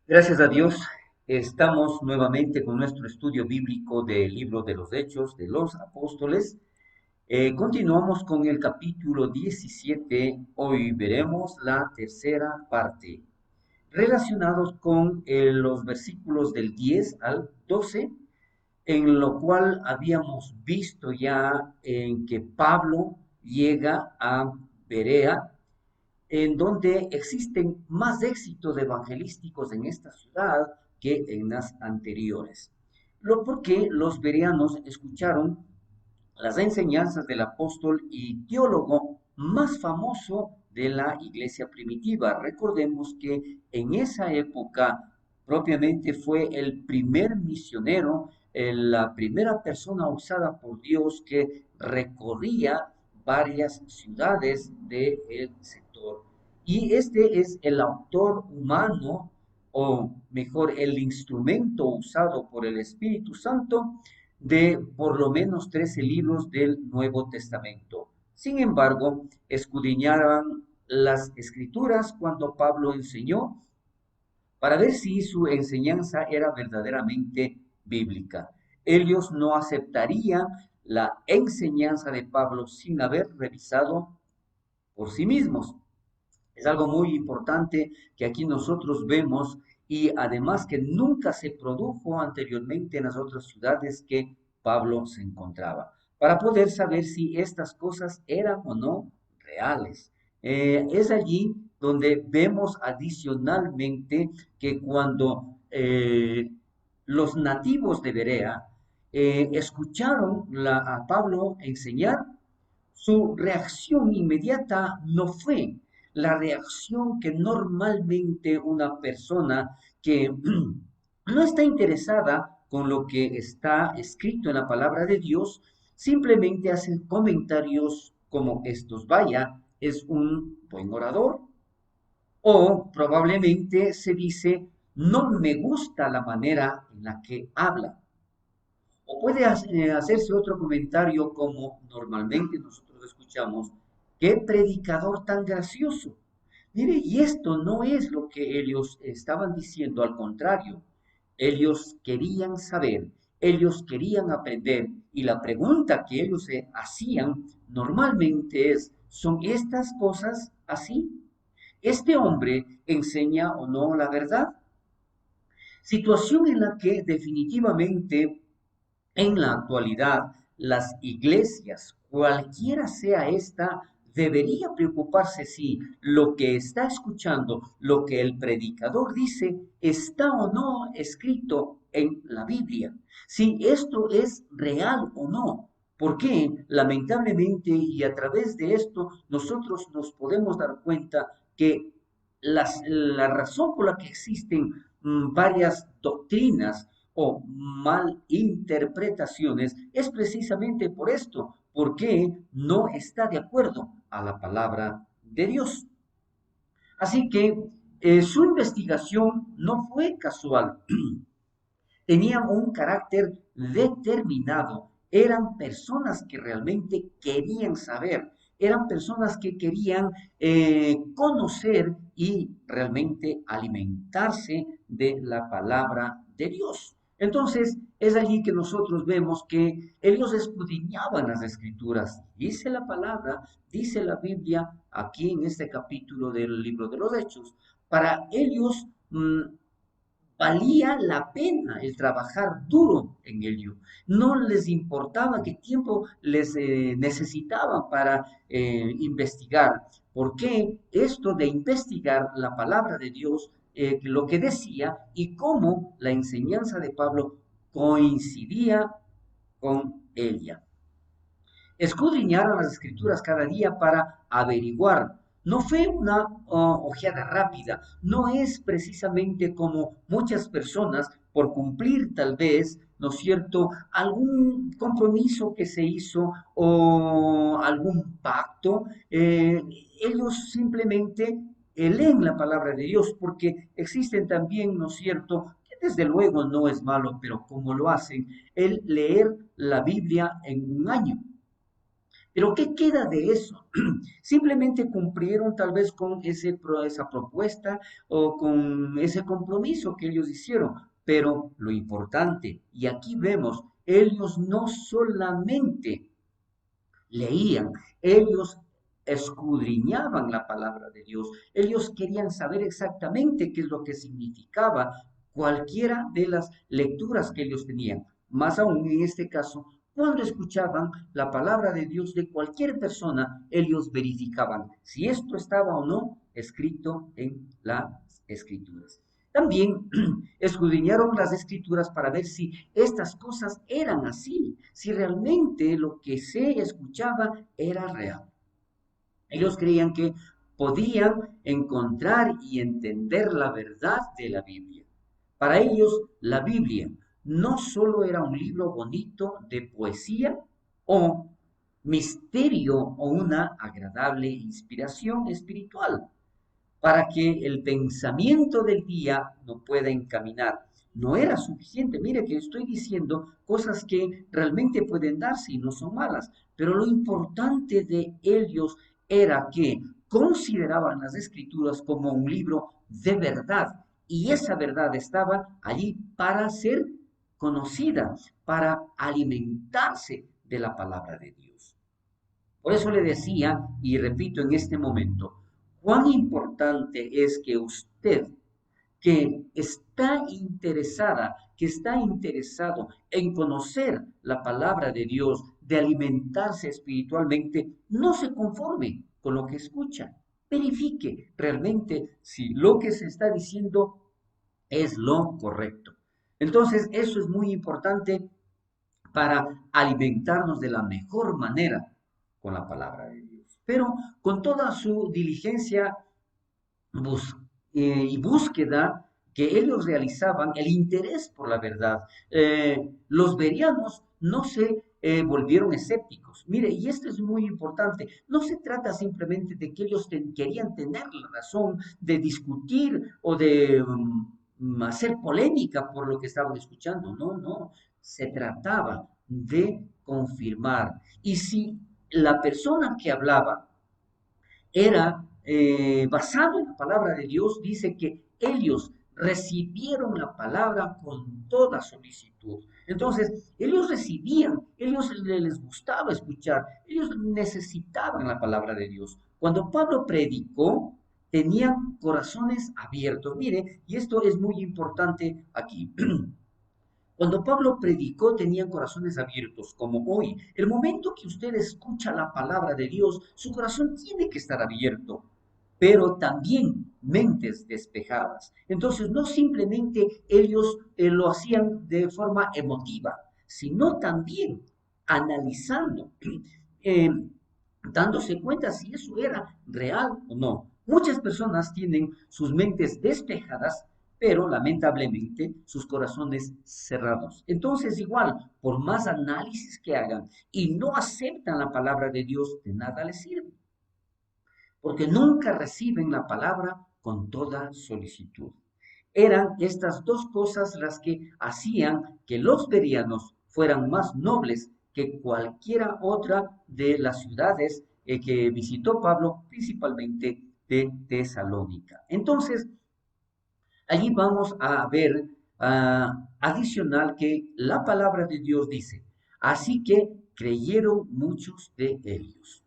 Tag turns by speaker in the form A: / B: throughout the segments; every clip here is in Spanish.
A: Gracias a Dios, estamos nuevamente con nuestro estudio bíblico del libro de los Hechos de los Apóstoles. Continuamos con el capítulo 17. Hoy veremos la tercera parte, relacionados con los versículos del 10 al 12, en lo cual habíamos visto ya en que Pablo llega a Berea, en donde existen más éxitos evangelísticos en esta ciudad que en las anteriores. Porque los bereanos escucharon las enseñanzas del apóstol y teólogo más famoso de la iglesia primitiva. Recordemos que en esa época propiamente fue el primer misionero, la primera persona usada por Dios que recorría varias ciudades del sector. Y este es el autor humano, o mejor, el instrumento usado por el Espíritu Santo de por lo menos 13 libros del Nuevo Testamento. Sin embargo, escudriñaban las escrituras cuando Pablo enseñó para ver si su enseñanza era verdaderamente bíblica. Ellos no aceptarían la enseñanza de Pablo sin haber revisado por sí mismos. Es algo muy importante que aquí nosotros vemos, y además que nunca se produjo anteriormente en las otras ciudades que Pablo se encontraba, para poder saber si estas cosas eran o no reales. Es allí donde vemos adicionalmente que cuando los nativos de Berea escucharon a Pablo enseñar, su reacción inmediata no fue la reacción que normalmente una persona que no está interesada con lo que está escrito en la palabra de Dios, simplemente hace comentarios como estos: vaya, es un buen orador, o probablemente se dice, no me gusta la manera en la que habla. O puede hacerse otro comentario como normalmente nosotros escuchamos: qué predicador tan gracioso. Mire, y esto no es lo que ellos estaban diciendo, al contrario. Ellos querían saber, ellos querían aprender, y la pregunta que ellos se hacían normalmente es: ¿son estas cosas así? ¿Este hombre enseña o no la verdad? Situación en la que definitivamente en la actualidad, las iglesias, cualquiera sea esta, debería preocuparse si lo que está escuchando, lo que el predicador dice, está o no escrito en la Biblia, si esto es real o no. Porque lamentablemente, y a través de esto, nosotros nos podemos dar cuenta que la razón por la que existen varias doctrinas o malinterpretaciones es precisamente por esto, porque no está de acuerdo a la palabra de Dios. Así que su investigación no fue casual, tenían un carácter determinado, eran personas que realmente querían saber, eran personas que querían conocer y realmente alimentarse de la palabra de Dios. Entonces, es allí que nosotros vemos que ellos escudriñaban las escrituras. Dice la palabra, dice la Biblia, aquí en este capítulo del libro de los Hechos. Para ellos valía la pena el trabajar duro en ello. No les importaba qué tiempo les necesitaban para investigar. ¿Por qué? Esto de investigar la palabra de Dios, lo que decía y cómo la enseñanza de Pablo coincidía con ella. Escudriñaron las escrituras cada día para averiguar. No fue una ojeada rápida, no es precisamente como muchas personas, por cumplir tal vez, ¿no es cierto?, algún compromiso que se hizo o algún pacto. Ellos simplemente leen la palabra de Dios, porque existen también, ¿no es cierto?, que desde luego no es malo, pero como lo hacen, el leer la Biblia en un año. Pero ¿qué queda de eso? Simplemente cumplieron tal vez con esa propuesta o con ese compromiso que ellos hicieron. Pero lo importante, y aquí vemos, ellos no solamente leían, ellos escudriñaban la palabra de Dios, ellos querían saber exactamente qué es lo que significaba cualquiera de las lecturas que ellos tenían. Más aún en este caso, cuando escuchaban la palabra de Dios de cualquier persona, ellos verificaban si esto estaba o no escrito en las escrituras. También escudriñaron las escrituras para ver si estas cosas eran así, si realmente lo que se escuchaba era real. Ellos creían que podían encontrar y entender la verdad de la Biblia. Para ellos, la Biblia no solo era un libro bonito de poesía o misterio o una agradable inspiración espiritual para que el pensamiento del día no pueda encaminar. No era suficiente. Mire que estoy diciendo cosas que realmente pueden darse y no son malas, pero lo importante de ellos era que consideraban las escrituras como un libro de verdad y esa verdad estaba allí para ser conocida, para alimentarse de la palabra de Dios. Por eso le decía, y repito en este momento, cuán importante es que usted, que está interesada, que está interesado en conocer la palabra de Dios, de alimentarse espiritualmente, no se conforme con lo que escucha. Verifique realmente si lo que se está diciendo es lo correcto. Entonces, eso es muy importante para alimentarnos de la mejor manera con la palabra de Dios. Pero con toda su diligencia bus y búsqueda que ellos realizaban, el interés por la verdad, los verianos no se volvieron escépticos. Mire, y esto es muy importante, no se trata simplemente de que ellos querían tener la razón de discutir o de hacer polémica por lo que estaban escuchando, no, no, se trataba de confirmar. Y si la persona que hablaba era basado en la palabra de Dios, dice que ellos recibieron la palabra con toda solicitud. Entonces, ellos recibían, ellos les gustaba escuchar, ellos necesitaban la palabra de Dios. Cuando Pablo predicó, tenían corazones abiertos. Mire, y esto es muy importante aquí. Cuando Pablo predicó, tenían corazones abiertos, como hoy. El momento que usted escucha la palabra de Dios, su corazón tiene que estar abierto, pero también mentes despejadas. Entonces, no simplemente ellos lo hacían de forma emotiva, sino también analizando, eh, dándose cuenta si eso era real o no. Muchas personas tienen sus mentes despejadas, pero lamentablemente sus corazones cerrados. Entonces, igual, por más análisis que hagan y no aceptan la palabra de Dios, de nada les sirve, porque nunca reciben la palabra con toda solicitud. Eran estas dos cosas las que hacían que los bereanos fueran más nobles que cualquiera otra de las ciudades que visitó Pablo, principalmente de Tesalónica. Entonces, allí vamos a ver adicional que la palabra de Dios dice, así que creyeron muchos de ellos.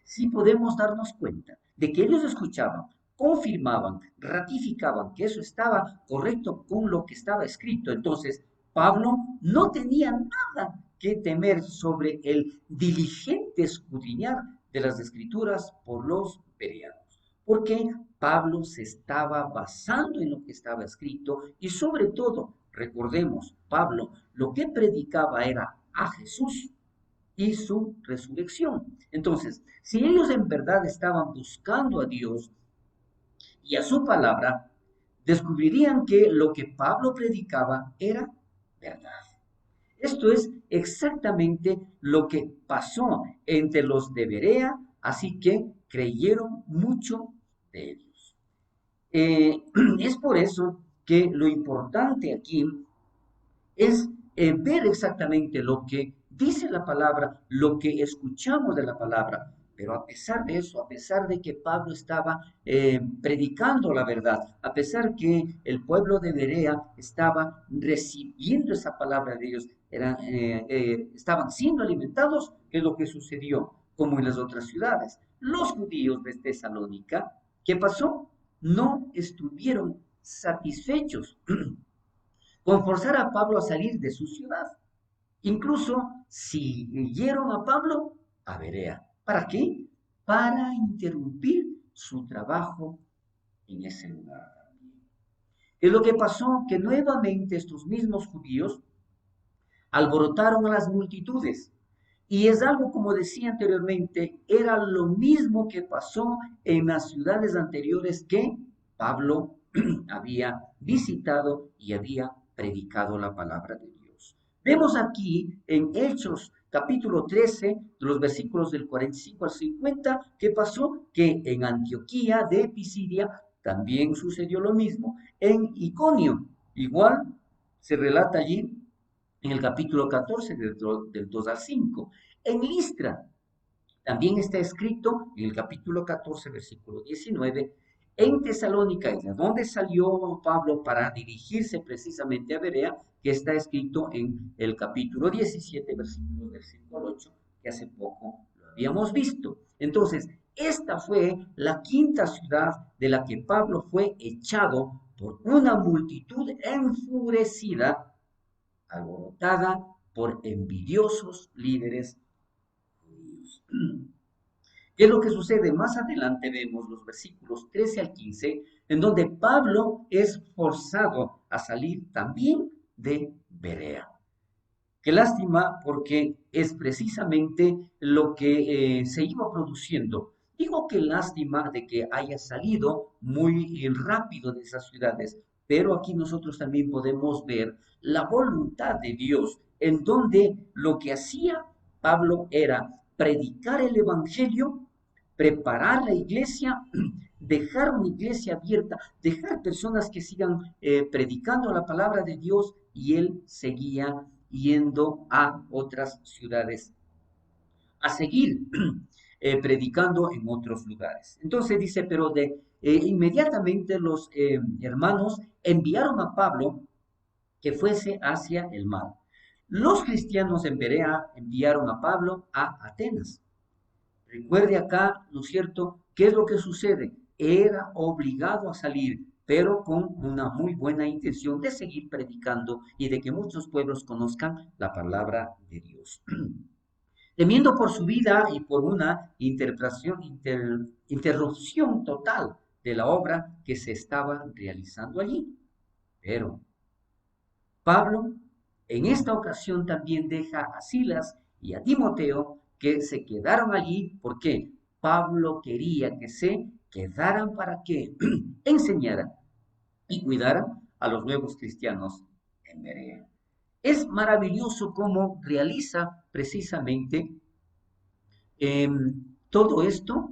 A: Sí podemos darnos cuenta de que ellos escuchaban, confirmaban, ratificaban que eso estaba correcto con lo que estaba escrito. Entonces, Pablo no tenía nada que temer sobre el diligente escudriñar de las escrituras por los bereanos, porque Pablo se estaba basando en lo que estaba escrito y sobre todo, recordemos, Pablo lo que predicaba era a Jesús y su resurrección. Entonces, si ellos en verdad estaban buscando a Dios y a su palabra, descubrirían que lo que Pablo predicaba era verdad. Esto es exactamente lo que pasó entre los de Berea, así que creyeron mucho de ellos. Es por eso que lo importante aquí es ver exactamente lo que dice la palabra, lo que escuchamos de la palabra. Pero a pesar de eso, a pesar de que Pablo estaba predicando la verdad, a pesar que el pueblo de Berea estaba recibiendo esa palabra de Dios, estaban siendo alimentados, ¿qué es lo que sucedió? Como en las otras ciudades. Los judíos de Tesalónica, ¿qué pasó? No estuvieron satisfechos con forzar a Pablo a salir de su ciudad. Incluso siguieron a Pablo a Berea. ¿Para qué? Para interrumpir su trabajo en ese lugar. Es lo que pasó, que nuevamente estos mismos judíos alborotaron a las multitudes. Y es algo, como decía anteriormente, era lo mismo que pasó en las ciudades anteriores que Pablo había visitado y había predicado la palabra de Dios. Vemos aquí en Hechos capítulo 13, de los versículos del 45 al 50, ¿qué pasó? Que en Antioquía de Pisidia también sucedió lo mismo. En Iconio, igual se relata allí en el capítulo 14, del 2 al 5. En Listra, también está escrito en el capítulo 14, versículo 19, en Tesalónica, de donde salió Pablo para dirigirse precisamente a Berea, que está escrito en el capítulo 17, versículo del 5 al 8, que hace poco lo habíamos visto. Entonces, esta fue la quinta ciudad de la que Pablo fue echado por una multitud enfurecida, alborotada por envidiosos líderes judíos. ¿Qué es lo que sucede? Más adelante vemos los versículos 13 al 15, en donde Pablo es forzado a salir también de Berea. Qué lástima, porque es precisamente lo que se iba produciendo. Digo que lástima de que haya salido muy rápido de esas ciudades, pero aquí nosotros también podemos ver la voluntad de Dios, en donde lo que hacía Pablo era predicar el Evangelio, preparar la iglesia, dejar una iglesia abierta, dejar personas que sigan predicando la palabra de Dios, y él seguía yendo a otras ciudades a seguir predicando en otros lugares. Entonces dice, pero inmediatamente los hermanos enviaron a Pablo que fuese hacia el mar. Los cristianos en Berea enviaron a Pablo a Atenas. Recuerde acá, ¿no es cierto?, ¿qué es lo que sucede? Era obligado a salir, pero con una muy buena intención de seguir predicando y de que muchos pueblos conozcan la palabra de Dios. Temiendo por su vida y por una interrupción total de la obra que se estaba realizando allí. Pero Pablo en esta ocasión también deja a Silas y a Timoteo, que se quedaron allí. ¿Por qué? Pablo quería que se quedaran para que enseñaran y cuidaran a los nuevos cristianos en Berea. Es maravilloso cómo realiza precisamente todo esto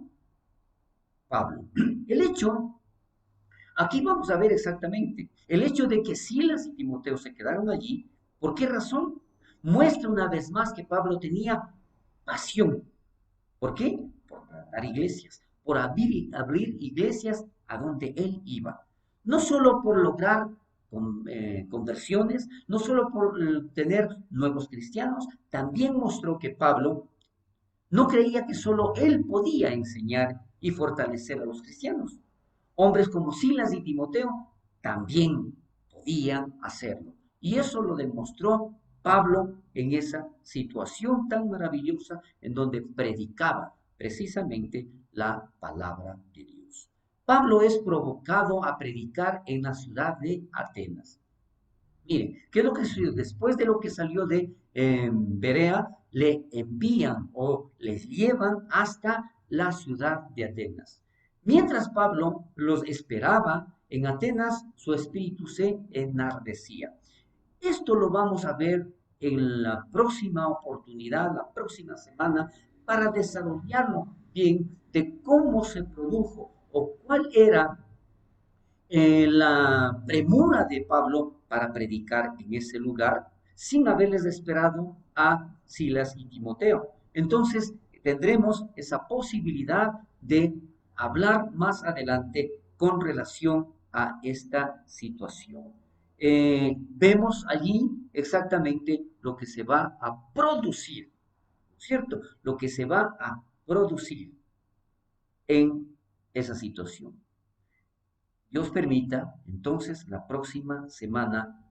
A: Pablo. El hecho, aquí vamos a ver exactamente, el hecho de que Silas y Timoteo se quedaron allí, ¿por qué razón? Muestra una vez más que Pablo tenía pasión. ¿Por qué? Por plantar iglesias, por abrir iglesias a donde él iba. No solo por lograr conversiones, no solo por tener nuevos cristianos, también mostró que Pablo no creía que solo él podía enseñar y fortalecer a los cristianos. Hombres como Silas y Timoteo también podían hacerlo. Y eso lo demostró Pablo en esa situación tan maravillosa en donde predicaba precisamente la palabra de Dios. Pablo es provocado a predicar en la ciudad de Atenas. Mire, ¿qué es lo que sucedió? Después de lo que salió de Berea, le envían o les llevan hasta la ciudad de Atenas. Mientras Pablo los esperaba en Atenas, su espíritu se enardecía. Esto lo vamos a ver en la próxima oportunidad, la próxima semana, para desarrollarlo bien de cómo se produjo o cuál era la premura de Pablo para predicar en ese lugar, sin haberles esperado a Silas y Timoteo. Entonces tendremos esa posibilidad de hablar más adelante con relación a esta situación. Vemos allí exactamente lo que se va a producir, ¿cierto? Lo que se va a producir en esa situación. Dios permita, entonces, la próxima semana